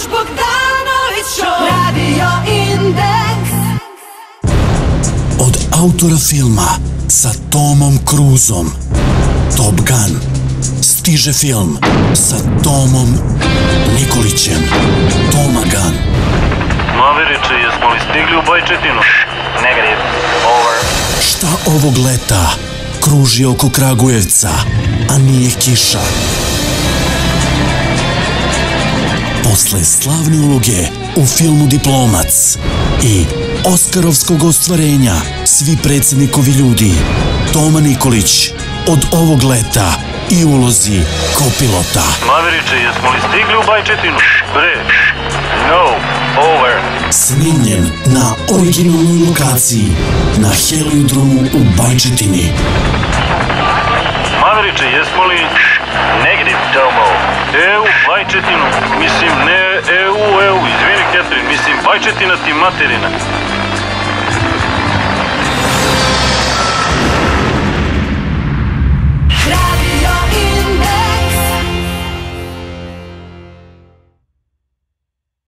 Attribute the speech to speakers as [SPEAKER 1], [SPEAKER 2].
[SPEAKER 1] Miloš Bogdanović Show. Radio Indeks.
[SPEAKER 2] Od autora filma sa Tomom Cruzom Top Gun stiže film sa Tomom Nikolićem Toma Gun.
[SPEAKER 3] Maveriče, jesmo li stigli u Bajčetinu?
[SPEAKER 4] Negative. Over.
[SPEAKER 2] Šta ovog leta kruži oko Kragujevca, a nije kiša? Posle slavne uloge u filmu Diplomac i Oskarovskog ostvarenja Svi predsjednikovi ljudi, Toma Nikolić od ovog leta i ulozi kopilota.
[SPEAKER 3] Maveriče, jesmo li stigli u Bajčetinu? Bre.
[SPEAKER 4] No. Over.
[SPEAKER 2] Snimljen na originalnoj lokaciji na Heliodromu u Bajčetini.
[SPEAKER 3] Maveriče, jesmo li...
[SPEAKER 4] Negative, Tomo.
[SPEAKER 3] EU, Bajčetinu. Mislim, ne EU, izvini, Catherine, mislim, Bajčetina ti materina.